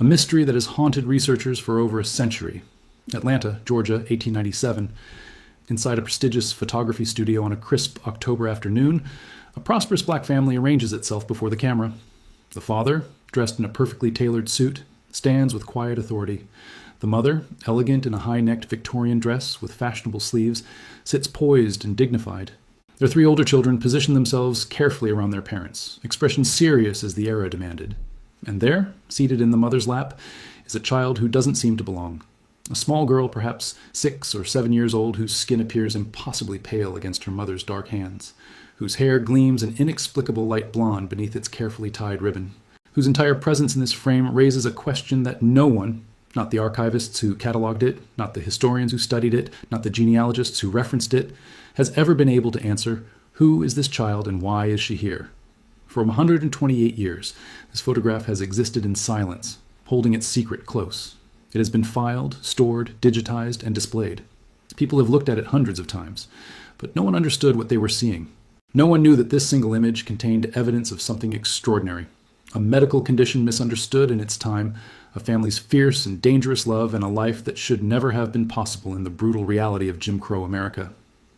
a mystery that has haunted researchers for over a century. Atlanta, Georgia, 1897. Inside a prestigious photography studio on a crisp October afternoon, a prosperous black family arranges itself before the camera. The father, dressed in a perfectly tailored suit, stands with quiet authority. The mother, elegant in a high-necked Victorian dress with fashionable sleeves, sits poised and dignified. Their three older children position themselves carefully around their parents, expressions serious as the era demanded. And there, seated in the mother's lap, is a child who doesn't seem to belong. A small girl, perhaps 6 or 7 years old, whose skin appears impossibly pale against her mother's dark hands, whose hair gleams an inexplicable light blonde beneath its carefully tied ribbon, whose entire presence in this frame raises a question that no one, not the archivists who catalogued it, not the historians who studied it, not the genealogists who referenced it, has ever been able to answer: who is this child and why is she here? For 128 years, this photograph has existed in silence, holding its secret close. It has been filed, stored, digitized, and displayed. People have looked at it hundreds of times, but no one understood what they were seeing. No one knew that this single image contained evidence of something extraordinary, a medical condition misunderstood in its time, a family's fierce and dangerous love, and a life that should never have been possible in the brutal reality of Jim Crow America.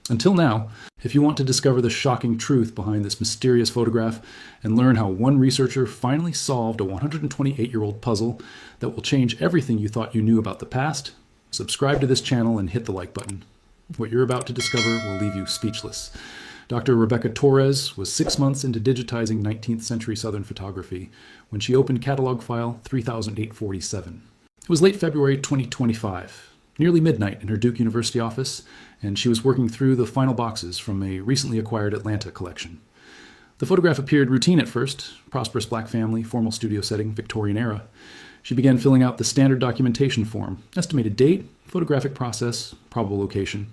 Until now, if you want to discover the shocking truth behind this mysterious photograph and learn how one researcher finally solved a 128-year-old puzzle that will change everything you thought you knew about the past, subscribe to this channel and hit the like button. What you're about to discover will leave you speechless. Dr. Rebecca Torres was 6 months into digitizing 19th century Southern photography when she opened catalog file 3847. It was late February 2025. Nearly midnight in her Duke University office, and she was working through the final boxes from a recently acquired Atlanta collection. The photograph appeared routine at first: prosperous black family, formal studio setting, Victorian-era. She began filling out the standard documentation form: estimated date, photographic process, probable location.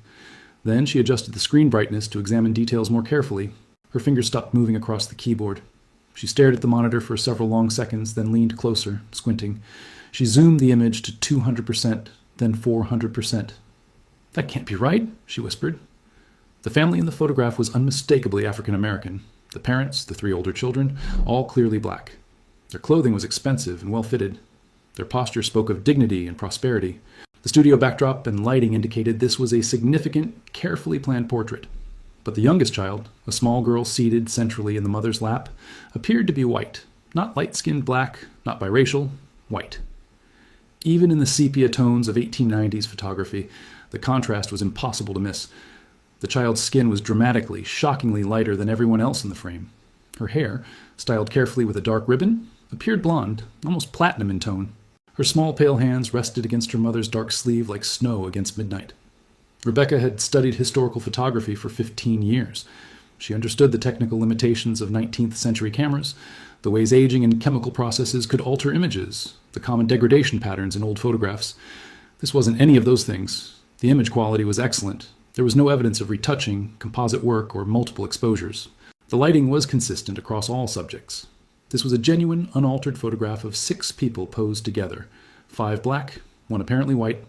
Then she adjusted the screen brightness to examine details more carefully. Her fingers stopped moving across the keyboard. She stared at the monitor for several long seconds, then leaned closer, squinting. She zoomed the image to 200%, then 400%. "That can't be right," she whispered. The family in the photograph was unmistakably African American. The parents, the 3 older children, all clearly black. Their clothing was expensive and well-fitted. Their posture spoke of dignity and prosperity. The studio backdrop and lighting indicated this was a significant, carefully planned portrait. But the youngest child, a small girl seated centrally in the mother's lap, appeared to be white. Not light-skinned black, not biracial, white. Even in the sepia tones of 1890s photography, the contrast was impossible to miss. The child's skin was dramatically, shockingly lighter than everyone else in the frame. Her hair, styled carefully with a dark ribbon, appeared blonde, almost platinum in tone. Her small pale hands rested against her mother's dark sleeve like snow against midnight. Rebecca had studied historical photography for 15 years. She understood the technical limitations of 19th century cameras, the ways aging and chemical processes could alter images, the common degradation patterns in old photographs. This wasn't any of those things. The image quality was excellent. There was no evidence of retouching, composite work, or multiple exposures. The lighting was consistent across all subjects. This was a genuine, unaltered photograph of 6 people posed together, 5 black, 1 apparently white.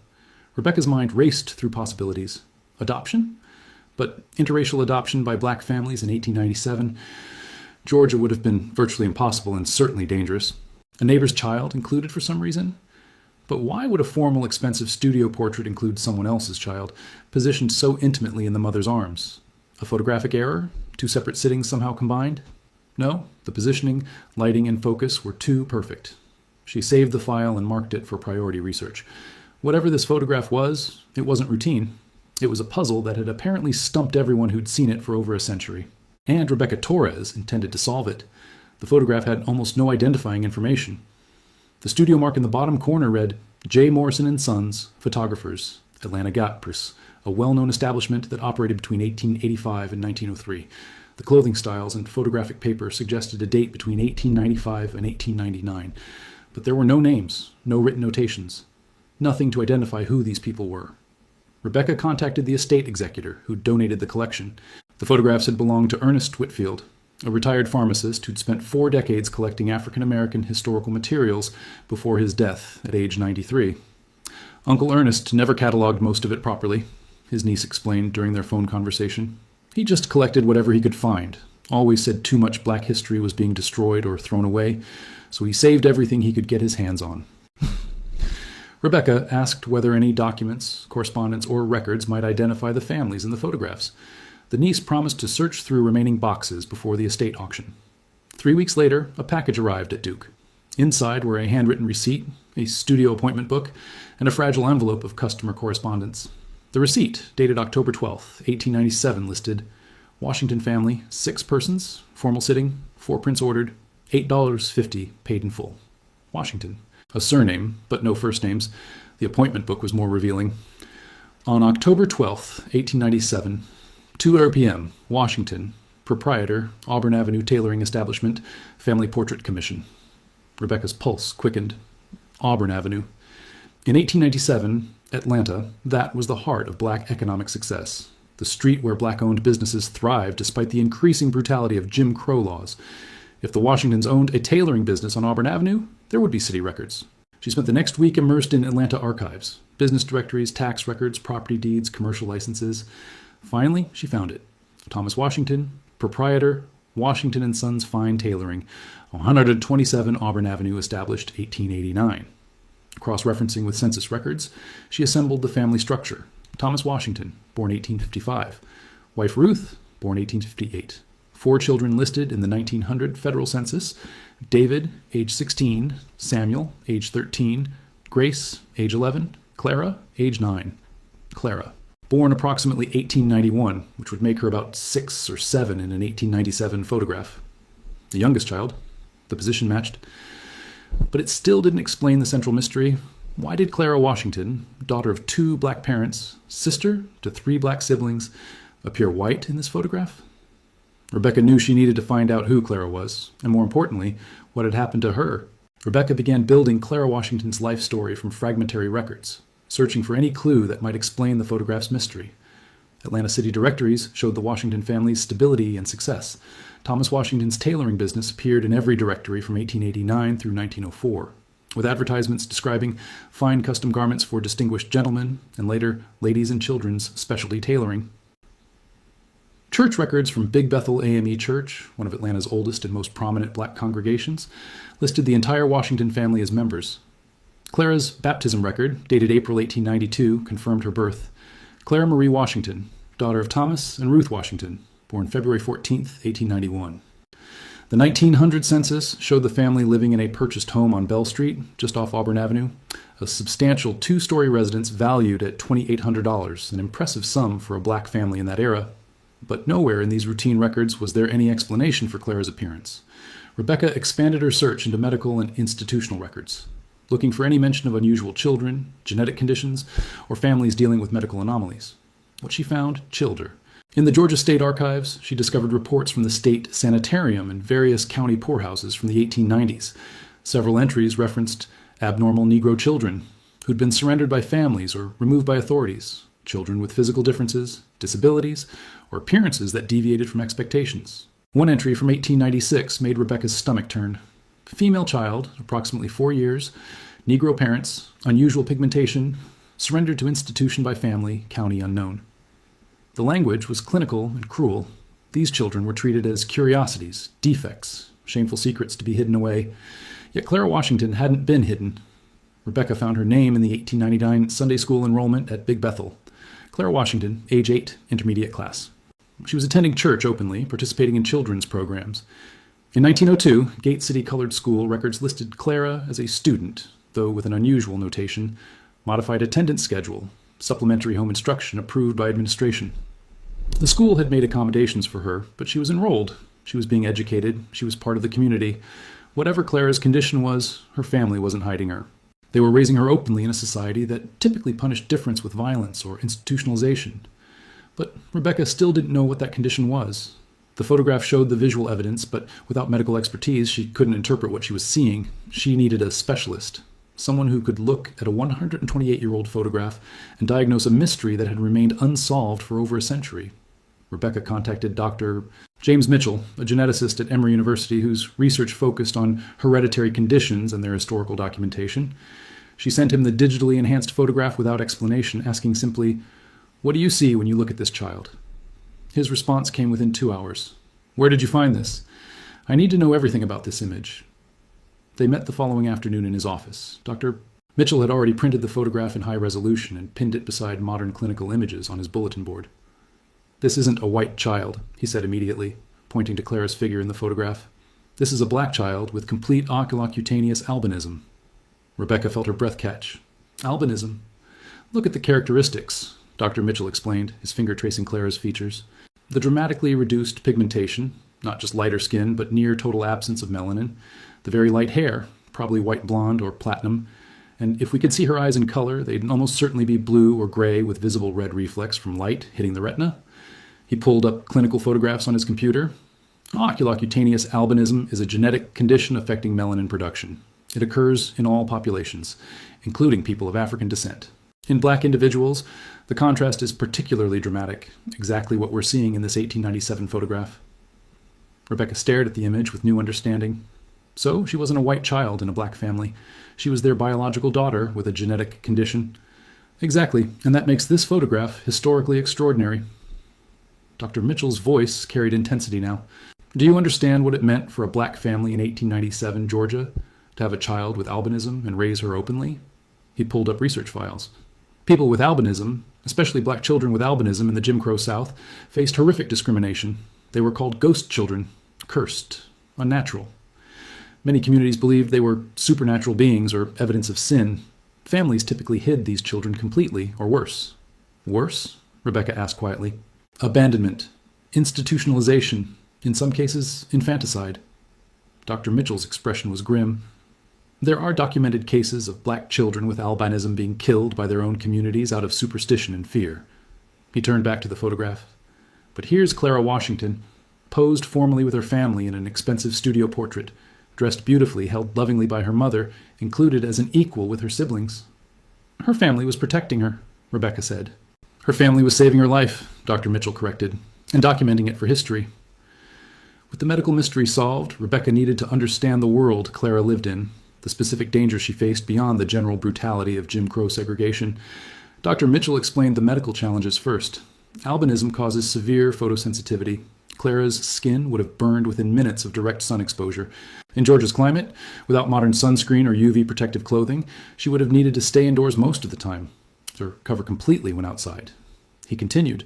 Rebecca's mind raced through possibilities. Adoption? But interracial adoption by black families in 1897, Georgia would have been virtually impossible and certainly dangerous. A neighbor's child included for some reason? But why would a formal, expensive studio portrait include someone else's child, positioned so intimately in the mother's arms? A photographic error? 2 separate sittings somehow combined? No, the positioning, lighting, and focus were too perfect. She saved the file and marked it for priority research. Whatever this photograph was, it wasn't routine. It was a puzzle that had apparently stumped everyone who'd seen it for over a century. And Rebecca Torres intended to solve it. The photograph had almost no identifying information. The studio mark in the bottom corner read, J. Morrison and Sons, Photographers, Atlanta Gappers, a well-known establishment that operated between 1885 and 1903. The clothing styles and photographic paper suggested a date between 1895 and 1899. But there were no names, no written notations, nothing to identify who these people were. Rebecca contacted the estate executor who donated the collection. The photographs had belonged to Ernest Whitfield, a retired pharmacist who'd spent 4 decades collecting African-American historical materials before his death at age 93. Uncle Ernest never cataloged most of it properly, his niece explained during their phone conversation. He just collected whatever he could find, always said too much black history was being destroyed or thrown away, so he saved everything he could get his hands on. Rebecca asked whether any documents, correspondence, or records might identify the families in the photographs. The niece promised to search through remaining boxes before the estate auction. 3 weeks later, a package arrived at Duke. Inside were a handwritten receipt, a studio appointment book, and a fragile envelope of customer correspondence. The receipt, dated October 12, 1897, listed Washington family, 6 persons, formal sitting, 4 prints ordered, $8.50 paid in full. Washington. A surname, but no first names. The appointment book was more revealing. On October 12, 1897, 2 p.m., Washington, proprietor, Auburn Avenue Tailoring Establishment, Family Portrait Commission. Rebecca's pulse quickened. Auburn Avenue. In 1897, Atlanta, that was the heart of black economic success. The street where black-owned businesses thrived despite the increasing brutality of Jim Crow laws. If the Washingtons owned a tailoring business on Auburn Avenue, there would be city records. She spent the next week immersed in Atlanta archives, business directories, tax records, property deeds, commercial licenses. Finally, she found it. Thomas Washington, proprietor, Washington & Sons Fine Tailoring, 127 Auburn Avenue, established 1889. Cross-referencing with census records, she assembled the family structure. Thomas Washington, born 1855. Wife Ruth, born 1858. 4 children listed in the 1900 federal census: David, age 16, Samuel, age 13, Grace, age 11, Clara, age 9. Clara, born approximately 1891, which would make her about 6 or 7 in an 1897 photograph. The youngest child, the position matched. But it still didn't explain the central mystery. Why did Clara Washington, daughter of 2 black parents, sister to 3 black siblings, appear white in this photograph? Rebecca knew she needed to find out who Clara was, and more importantly, what had happened to her. Rebecca began building Clara Washington's life story from fragmentary records, searching for any clue that might explain the photograph's mystery. Atlanta city directories showed the Washington family's stability and success. Thomas Washington's tailoring business appeared in every directory from 1889 through 1904, with advertisements describing fine custom garments for distinguished gentlemen, and later, ladies and children's specialty tailoring. Church records from Big Bethel AME Church, one of Atlanta's oldest and most prominent black congregations, listed the entire Washington family as members. Clara's baptism record, dated April 1892, confirmed her birth. Clara Marie Washington, daughter of Thomas and Ruth Washington, born February 14, 1891. The 1900 census showed the family living in a purchased home on Bell Street, just off Auburn Avenue, a substantial 2-story residence valued at $2,800, an impressive sum for a black family in that era. But nowhere in these routine records was there any explanation for Clara's appearance. Rebecca expanded her search into medical and institutional records, looking for any mention of unusual children, genetic conditions, or families dealing with medical anomalies. What she found chilled her. In the Georgia State Archives, she discovered reports from the state sanitarium and various county poorhouses from the 1890s. Several entries referenced abnormal Negro children who'd been surrendered by families or removed by authorities, children with physical differences, disabilities, or appearances that deviated from expectations. One entry from 1896 made Rebecca's stomach turn. Female child, approximately 4 years, Negro parents, unusual pigmentation, surrendered to institution by family, county unknown. The language was clinical and cruel. These children were treated as curiosities, defects, shameful secrets to be hidden away. Yet Clara Washington hadn't been hidden. Rebecca found her name in the 1899 Sunday school enrollment at Big Bethel. Clara Washington, age 8, intermediate class. She was attending church openly, participating in children's programs. In 1902, Gate City Colored School records listed Clara as a student, though with an unusual notation: modified attendance schedule, supplementary home instruction approved by administration. The school had made accommodations for her, but she was enrolled. She was being educated. She was part of the community. Whatever Clara's condition was, her family wasn't hiding her. They were raising her openly in a society that typically punished difference with violence or institutionalization. But Rebecca still didn't know what that condition was. The photograph showed the visual evidence, but without medical expertise, she couldn't interpret what she was seeing. She needed a specialist, someone who could look at a 128-year-old photograph and diagnose a mystery that had remained unsolved for over a century. Rebecca contacted Dr. James Mitchell, a geneticist at Emory University whose research focused on hereditary conditions and their historical documentation. She sent him the digitally enhanced photograph without explanation, asking simply, "What do you see when you look at this child?" His response came within 2 hours. "Where did you find this? I need to know everything about this image." They met the following afternoon in his office. Dr. Mitchell had already printed the photograph in high resolution and pinned it beside modern clinical images on his bulletin board. "This isn't a white child," he said immediately, pointing to Clara's figure in the photograph. "This is a black child with complete oculocutaneous albinism." Rebecca felt her breath catch. "Albinism? Look at the characteristics," Dr. Mitchell explained, his finger tracing Clara's features. "The dramatically reduced pigmentation, not just lighter skin, but near total absence of melanin. The very light hair, probably white blonde or platinum. And if we could see her eyes in color, they'd almost certainly be blue or gray with visible red reflex from light hitting the retina." He pulled up clinical photographs on his computer. "Oculocutaneous albinism is a genetic condition affecting melanin production. It occurs in all populations, including people of African descent. In black individuals, the contrast is particularly dramatic, exactly what we're seeing in this 1897 photograph." Rebecca stared at the image with new understanding. So she wasn't a white child in a black family. She was their biological daughter with a genetic condition. "Exactly, and that makes this photograph historically extraordinary." Dr. Mitchell's voice carried intensity now. "Do you understand what it meant for a black family in 1897 Georgia to have a child with albinism and raise her openly?" He pulled up research files. "People with albinism, especially black children with albinism in the Jim Crow South, faced horrific discrimination. They were called ghost children, cursed, unnatural. Many communities believed they were supernatural beings or evidence of sin. Families typically hid these children completely, or worse." "Worse?" Rebecca asked quietly. "Abandonment, institutionalization, in some cases, infanticide." Dr. Mitchell's expression was grim. "There are documented cases of black children with albinism being killed by their own communities out of superstition and fear." He turned back to the photograph. "But here's Clara Washington, posed formally with her family in an expensive studio portrait, dressed beautifully, held lovingly by her mother, included as an equal with her siblings." "Her family was protecting her," Rebecca said. "Her family was saving her life," Dr. Mitchell corrected, "and documenting it for history." With the medical mystery solved, Rebecca needed to understand the world Clara lived in, the specific dangers she faced beyond the general brutality of Jim Crow segregation. Dr. Mitchell explained the medical challenges first. Albinism causes severe photosensitivity. Clara's skin would have burned within minutes of direct sun exposure. In Georgia's climate, without modern sunscreen or UV protective clothing, she would have needed to stay indoors most of the time, or cover completely when outside. He continued,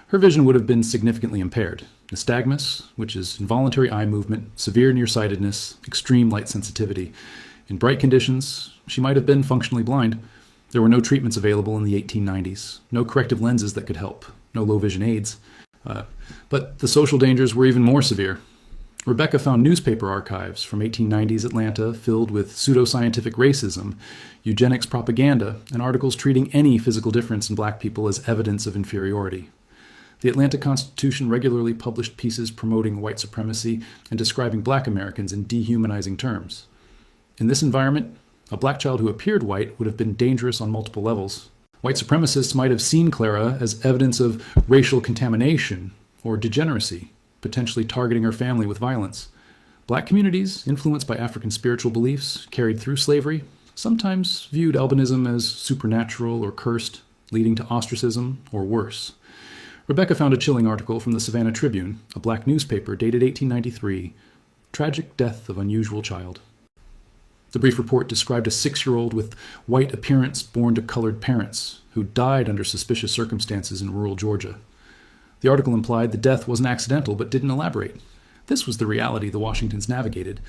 "Her vision would have been significantly impaired. Nystagmus, which is involuntary eye movement, severe nearsightedness, extreme light sensitivity. In bright conditions, she might have been functionally blind. There were no treatments available in the 1890s, no corrective lenses that could help, no low-vision aids. But the social dangers were even more severe. Rebecca found newspaper archives from 1890s Atlanta filled with pseudoscientific racism, eugenics propaganda, and articles treating any physical difference in black people as evidence of inferiority. The Atlanta Constitution regularly published pieces promoting white supremacy and describing black Americans in dehumanizing terms. In this environment, a black child who appeared white would have been dangerous on multiple levels. White supremacists might have seen Clara as evidence of racial contamination or degeneracy, potentially targeting her family with violence. Black communities, influenced by African spiritual beliefs carried through slavery, sometimes viewed albinism as supernatural or cursed, leading to ostracism or worse. Rebecca found a chilling article from the Savannah Tribune, a black newspaper dated 1893, "Tragic Death of Unusual Child." The brief report described a 6-year-old with white appearance born to colored parents who died under suspicious circumstances in rural Georgia. The article implied the death wasn't accidental but didn't elaborate. This was the reality the Washingtons navigated.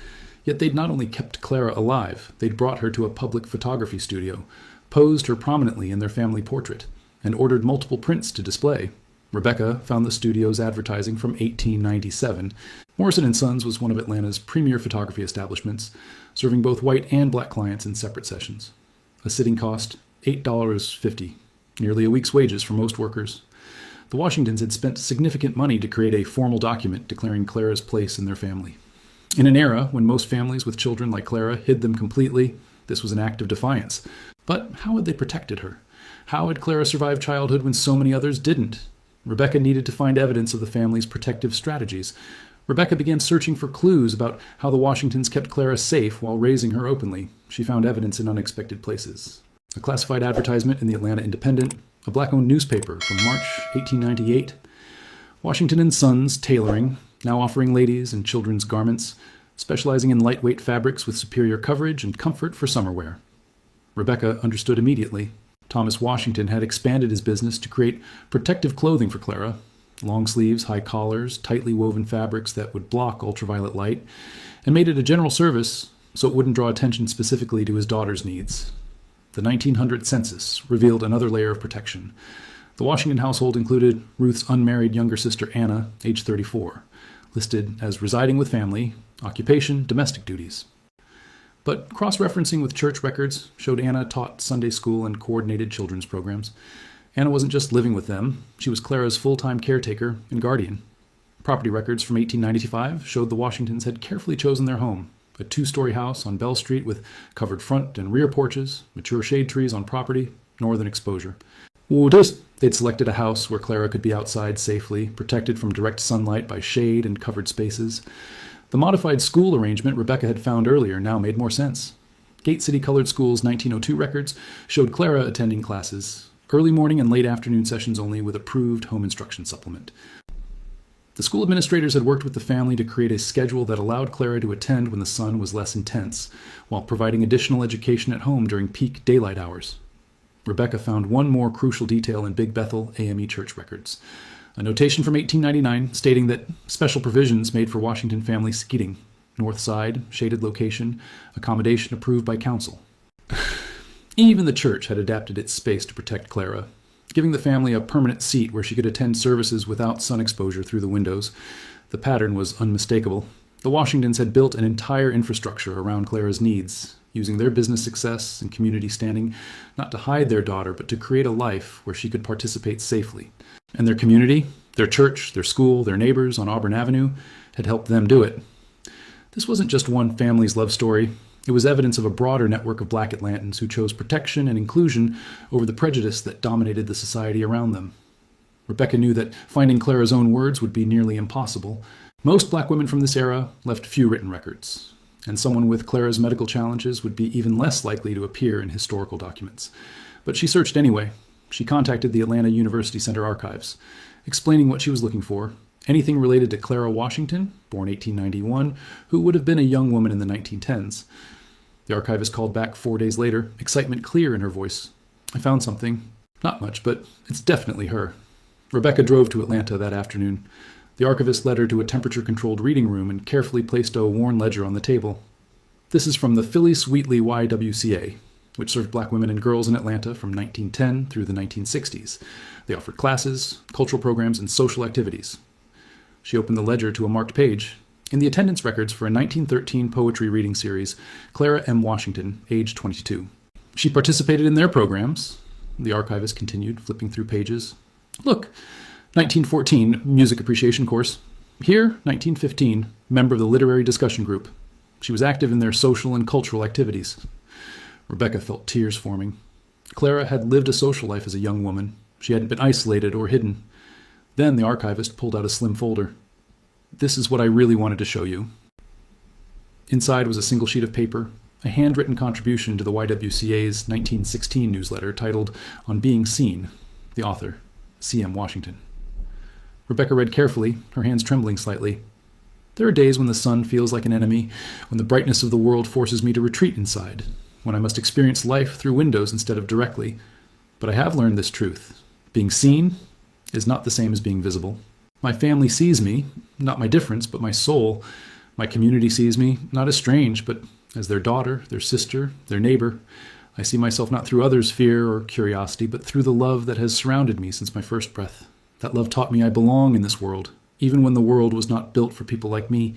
Yet they'd not only kept Clara alive, they'd brought her to a public photography studio, posed her prominently in their family portrait, and ordered multiple prints to display. Rebecca found the studio's advertising from 1897. Morrison & Sons was one of Atlanta's premier photography establishments, serving both white and black clients in separate sessions. A sitting cost, $8.50, nearly a week's wages for most workers. The Washingtons had spent significant money to create a formal document declaring Clara's place in their family. In an era when most families with children like Clara hid them completely, this was an act of defiance. But how had they protected her? How had Clara survived childhood when so many others didn't? Rebecca needed to find evidence of the family's protective strategies. Rebecca began searching for clues about how the Washingtons kept Clara safe while raising her openly. She found evidence in unexpected places. A classified advertisement in the Atlanta Independent, a black-owned newspaper from March 1898. Washington & Sons Tailoring, now offering ladies and children's garments, specializing in lightweight fabrics with superior coverage and comfort for summer wear. Rebecca understood immediately. Thomas Washington had expanded his business to create protective clothing for Clara, long sleeves, high collars, tightly woven fabrics that would block ultraviolet light, and made it a general service so it wouldn't draw attention specifically to his daughter's needs. The 1900 census revealed another layer of protection. The Washington household included Ruth's unmarried younger sister Anna, age 34, listed as residing with family, occupation, domestic duties. But cross-referencing with church records showed Anna taught Sunday school and coordinated children's programs. Anna wasn't just living with them, she was Clara's full-time caretaker and guardian. Property records from 1895 showed the Washingtons had carefully chosen their home, a 2-story house on Bell Street with covered front and rear porches, mature shade trees on property, northern exposure. They'd selected a house where Clara could be outside safely, protected from direct sunlight by shade and covered spaces. The modified school arrangement Rebecca had found earlier now made more sense. Gate City Colored School's 1902 records showed Clara attending classes, early morning and late afternoon sessions only with approved home instruction supplement. The school administrators had worked with the family to create a schedule that allowed Clara to attend when the sun was less intense, while providing additional education at home during peak daylight hours. Rebecca found one more crucial detail in Big Bethel AME church records. A notation from 1899 stating that special provisions made for Washington family seating, north side, shaded location, accommodation approved by council. Even the church had adapted its space to protect Clara, giving the family a permanent seat where she could attend services without sun exposure through the windows. The pattern was unmistakable. The Washingtons had built an entire infrastructure around Clara's needs, using their business success and community standing not to hide their daughter, but to create a life where she could participate safely. And their community, their church, their school, their neighbors on Auburn Avenue had helped them do it. This wasn't just one family's love story. It was evidence of a broader network of Black Atlantans who chose protection and inclusion over the prejudice that dominated the society around them. Rebecca knew that finding Clara's own words would be nearly impossible. Most Black women from this era left few written records, and someone with Clara's medical challenges would be even less likely to appear in historical documents. But she searched anyway. She contacted the Atlanta University Center archives, explaining what she was looking for, anything related to Clara Washington, born 1891, who would have been a young woman in the 1910s. The archivist called back 4 days later, excitement clear in her voice. I found something. Not much, but it's definitely her. Rebecca drove to Atlanta that afternoon. The archivist led her to a temperature-controlled reading room and carefully placed a worn ledger on the table. This is from the Phyllis Wheatley YWCA, which served Black women and girls in Atlanta from 1910 through the 1960s. They offered classes, cultural programs, and social activities. She opened the ledger to a marked page. In the attendance records for a 1913 poetry reading series, Clara M. Washington, age 22. She participated in their programs. The archivist continued, flipping through pages. Look, 1914, music appreciation course. Here, 1915, member of the literary discussion group. She was active in their social and cultural activities. Rebecca felt tears forming. Clara had lived a social life as a young woman. She hadn't been isolated or hidden. Then the archivist pulled out a slim folder. This is what I really wanted to show you. Inside was a single sheet of paper, a handwritten contribution to the YWCA's 1916 newsletter titled On Being Seen, the author, C.M. Washington. Rebecca read carefully, her hands trembling slightly. There are days when the sun feels like an enemy, when the brightness of the world forces me to retreat inside, when I must experience life through windows instead of directly. But I have learned this truth. Being seen is not the same as being visible. My family sees me, not my difference, but my soul. My community sees me, not as strange, but as their daughter, their sister, their neighbor. I see myself not through others' fear or curiosity, but through the love that has surrounded me since my first breath. That love taught me I belong in this world, even when the world was not built for people like me.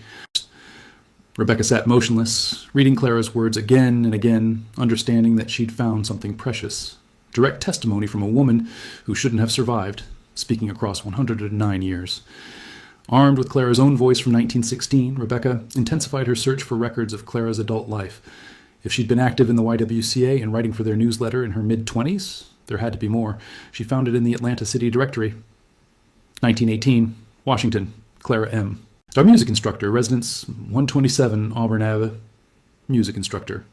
Rebecca sat motionless, reading Clara's words again and again, understanding that she'd found something precious. Direct testimony from a woman who shouldn't have survived, speaking across 109 years. Armed with Clara's own voice from 1916, Rebecca intensified her search for records of Clara's adult life. If she'd been active in the YWCA and writing for their newsletter in her mid-20s, there had to be more. She found it in the Atlanta City Directory. 1918, Washington, Clara M. Our music instructor, residence 127 Auburn Ave, music instructor.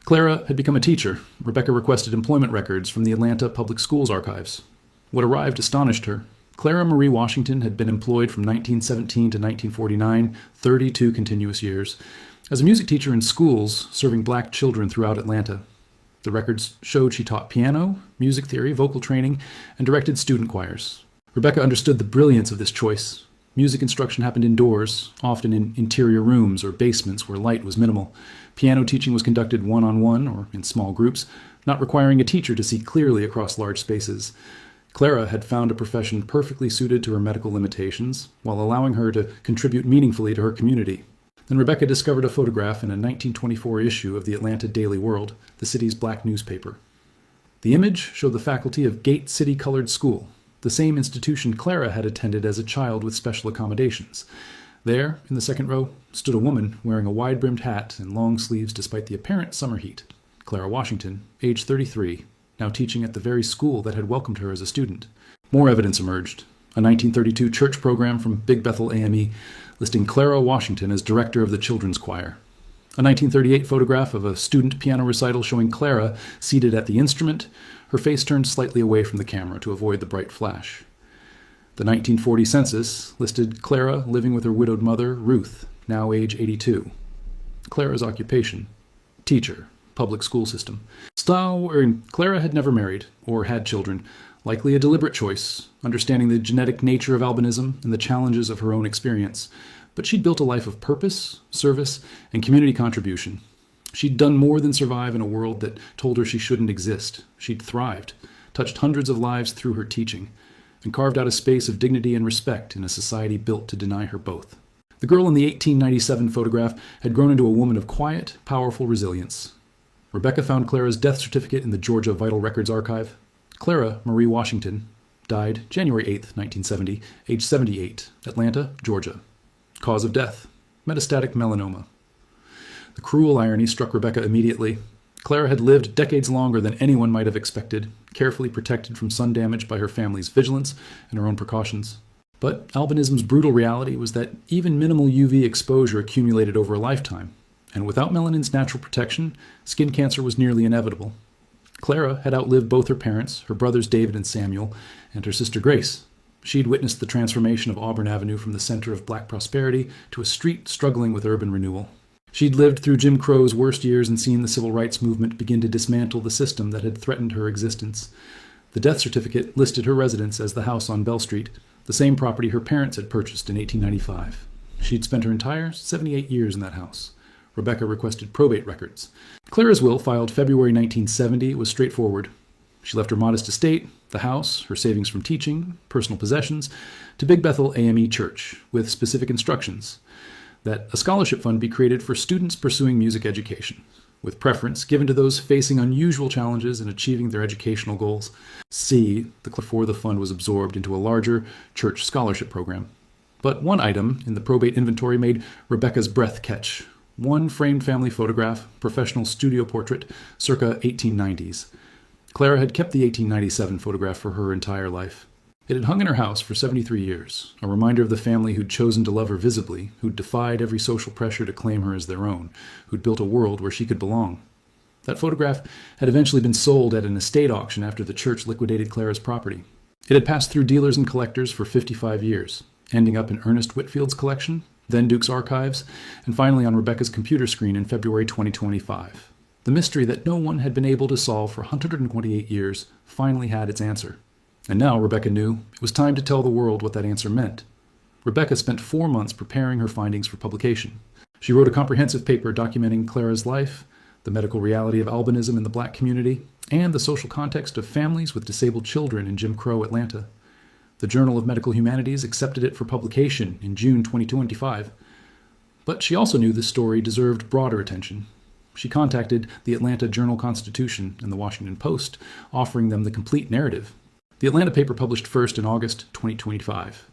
Clara had become a teacher. Rebecca requested employment records from the Atlanta Public Schools archives. What arrived astonished her. Clara Marie Washington had been employed from 1917 to 1949, 32 continuous years, as a music teacher in schools serving Black children throughout Atlanta. The records showed she taught piano, music theory, vocal training, and directed student choirs. Rebecca understood the brilliance of this choice. Music instruction happened indoors, often in interior rooms or basements where light was minimal. Piano teaching was conducted one-on-one or in small groups, not requiring a teacher to see clearly across large spaces. Clara had found a profession perfectly suited to her medical limitations, while allowing her to contribute meaningfully to her community. Then Rebecca discovered a photograph in a 1924 issue of the Atlanta Daily World, the city's black newspaper. The image showed the faculty of Gate City Colored School, the same institution Clara had attended as a child with special accommodations. There, in the second row, stood a woman wearing a wide-brimmed hat and long sleeves despite the apparent summer heat. Clara Washington, age 33, now teaching at the very school that had welcomed her as a student. More evidence emerged. A 1932 church program from Big Bethel AME listing Clara Washington as director of the children's choir. A 1938 photograph of a student piano recital showing Clara seated at the instrument, her face turned slightly away from the camera to avoid the bright flash. The 1940 census listed Clara living with her widowed mother, Ruth, now age 82. Clara's occupation: teacher, public school system. Style wherein Clara had never married or had children, likely a deliberate choice, understanding the genetic nature of albinism and the challenges of her own experience. But she'd built a life of purpose, service, and community contribution. She'd done more than survive in a world that told her she shouldn't exist. She'd thrived, touched hundreds of lives through her teaching, and carved out a space of dignity and respect in a society built to deny her both. The girl in the 1897 photograph had grown into a woman of quiet, powerful resilience. Rebecca found Clara's death certificate in the Georgia Vital Records Archive. Clara Marie Washington died January 8, 1970, age 78, Atlanta, Georgia. Cause of death: metastatic melanoma. The cruel irony struck Rebecca immediately. Clara had lived decades longer than anyone might have expected, carefully protected from sun damage by her family's vigilance and her own precautions. But albinism's brutal reality was that even minimal UV exposure accumulated over a lifetime, and without melanin's natural protection, skin cancer was nearly inevitable. Clara had outlived both her parents, her brothers David and Samuel, and her sister Grace. She'd witnessed the transformation of Auburn Avenue from the center of black prosperity to a street struggling with urban renewal. She'd lived through Jim Crow's worst years and seen the civil rights movement begin to dismantle the system that had threatened her existence. The death certificate listed her residence as the house on Bell Street, the same property her parents had purchased in 1895. She'd spent her entire 78 years in that house. Rebecca requested probate records. Clara's will, filed February 1970, was straightforward. She left her modest estate, the house, her savings from teaching, personal possessions, to Big Bethel AME Church, with specific instructions that a scholarship fund be created for students pursuing music education, with preference given to those facing unusual challenges in achieving their educational goals. Before the fund was absorbed into a larger church scholarship program. But one item in the probate inventory made Rebecca's breath catch. One framed family photograph, professional studio portrait, circa 1890s. Clara had kept the 1897 photograph for her entire life. It had hung in her house for 73 years, a reminder of the family who'd chosen to love her visibly, who'd defied every social pressure to claim her as their own, who'd built a world where she could belong. That photograph had eventually been sold at an estate auction after the church liquidated Clara's property. It had passed through dealers and collectors for 55 years, ending up in Ernest Whitfield's collection, then Duke's archives, and finally on Rebecca's computer screen in February 2025. The mystery that no one had been able to solve for 128 years finally had its answer. And now, Rebecca knew, it was time to tell the world what that answer meant. Rebecca spent 4 months preparing her findings for publication. She wrote a comprehensive paper documenting Clara's life, the medical reality of albinism in the black community, and the social context of families with disabled children in Jim Crow Atlanta. The Journal of Medical Humanities accepted it for publication in June 2025. But she also knew this story deserved broader attention. She contacted the Atlanta Journal-Constitution and the Washington Post, offering them the complete narrative. The Atlanta paper published first in August 2025.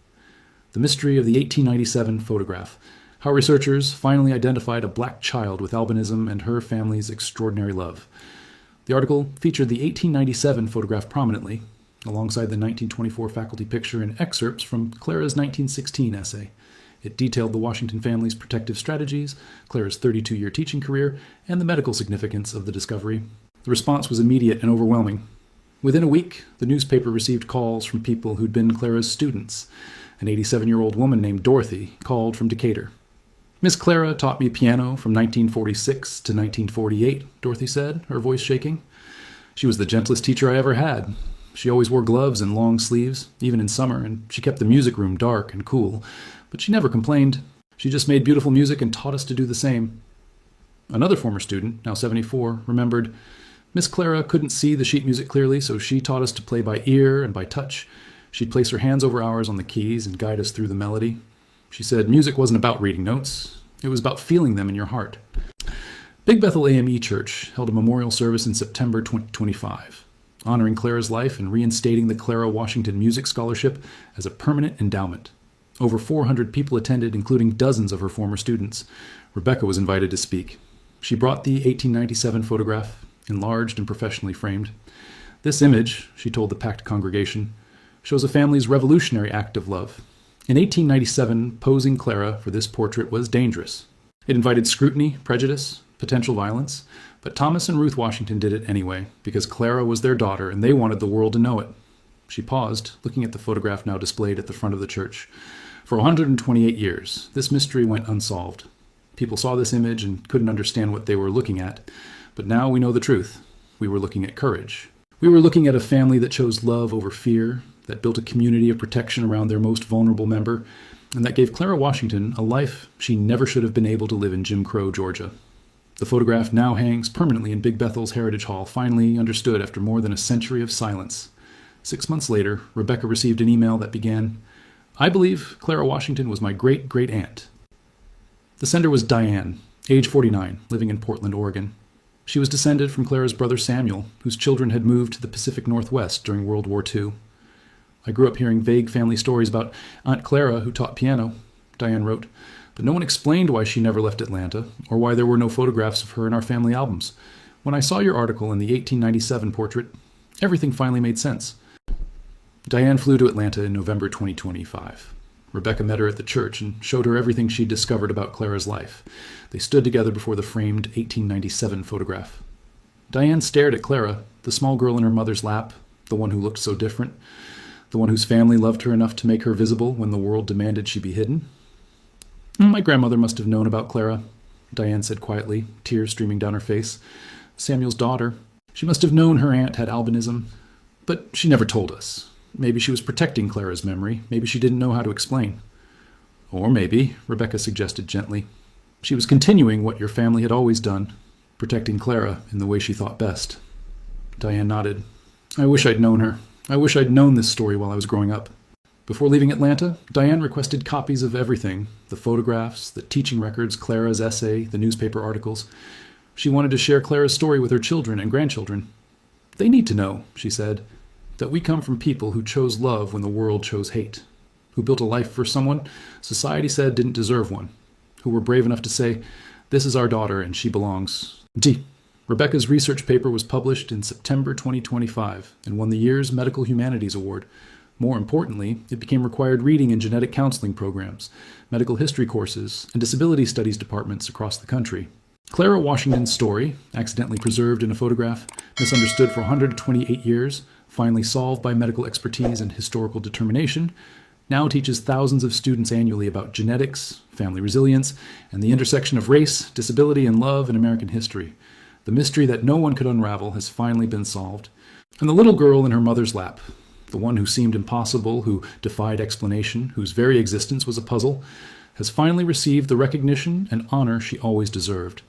The mystery of the 1897 photograph, how researchers finally identified a black child with albinism and her family's extraordinary love. The article featured the 1897 photograph prominently, alongside the 1924 faculty picture and excerpts from Clara's 1916 essay. It detailed the Washington family's protective strategies, Clara's 32-year teaching career, and the medical significance of the discovery. The response was immediate and overwhelming. Within a week, the newspaper received calls from people who'd been Clara's students. An 87-year-old woman named Dorothy called from Decatur. Miss Clara taught me piano from 1946 to 1948, Dorothy said, her voice shaking. She was the gentlest teacher I ever had. She always wore gloves and long sleeves, even in summer, and she kept the music room dark and cool. But she never complained. She just made beautiful music and taught us to do the same. Another former student, now 74, remembered, Miss Clara couldn't see the sheet music clearly, so she taught us to play by ear and by touch. She'd place her hands over ours on the keys and guide us through the melody. She said music wasn't about reading notes. It was about feeling them in your heart. Big Bethel AME Church held a memorial service in September 2025, honoring Clara's life and reinstating the Clara Washington Music Scholarship as a permanent endowment. Over 400 people attended, including dozens of her former students. Rebecca was invited to speak. She brought the 1897 photograph, enlarged and professionally framed. This image, she told the packed congregation, shows a family's revolutionary act of love. In 1897, posing Clara for this portrait was dangerous. It invited scrutiny, prejudice, potential violence, but Thomas and Ruth Washington did it anyway, because Clara was their daughter and they wanted the world to know it. She paused, looking at the photograph now displayed at the front of the church. For 128 years, this mystery went unsolved. People saw this image and couldn't understand what they were looking at, but now we know the truth. We were looking at courage. We were looking at a family that chose love over fear, that built a community of protection around their most vulnerable member, and that gave Clara Washington a life she never should have been able to live in Jim Crow, Georgia. The photograph now hangs permanently in Big Bethel's Heritage Hall, finally understood after more than a century of silence. 6 months later, Rebecca received an email that began, "I believe Clara Washington was my great-great-aunt." The sender was Diane, age 49, living in Portland, Oregon. She was descended from Clara's brother Samuel, whose children had moved to the Pacific Northwest during World War II. "I grew up hearing vague family stories about Aunt Clara who taught piano," Diane wrote, "but no one explained why she never left Atlanta or why there were no photographs of her in our family albums. When I saw your article in the 1897 portrait, everything finally made sense." Diane flew to Atlanta in November 2025. Rebecca met her at the church and showed her everything she'd discovered about Clara's life. They stood together before the framed 1897 photograph. Diane stared at Clara, the small girl in her mother's lap, the one who looked so different, the one whose family loved her enough to make her visible when the world demanded she be hidden. "My grandmother must have known about Clara," Diane said quietly, tears streaming down her face. "Samuel's daughter. She must have known her aunt had albinism, but she never told us. Maybe she was protecting Clara's memory. Maybe she didn't know how to explain." "Or maybe," Rebecca suggested gently, "she was continuing what your family had always done, protecting Clara in the way she thought best." Diane nodded. "I wish I'd known her. I wish I'd known this story while I was growing up." Before leaving Atlanta, Diane requested copies of everything, the photographs, the teaching records, Clara's essay, the newspaper articles. She wanted to share Clara's story with her children and grandchildren. "They need to know," she said, "that we come from people who chose love when the world chose hate, who built a life for someone society said didn't deserve one, who were brave enough to say, 'This is our daughter and she belongs.'" Rebecca's research paper was published in September 2025 and won the year's Medical Humanities Award. More importantly, it became required reading in genetic counseling programs, medical history courses, and disability studies departments across the country. Clara Washington's story, accidentally preserved in a photograph, misunderstood for 128 years, finally solved by medical expertise and historical determination, now teaches thousands of students annually about genetics, family resilience, and the intersection of race, disability, and love in American history. The mystery that no one could unravel has finally been solved. And the little girl in her mother's lap, the one who seemed impossible, who defied explanation, whose very existence was a puzzle, has finally received the recognition and honor she always deserved.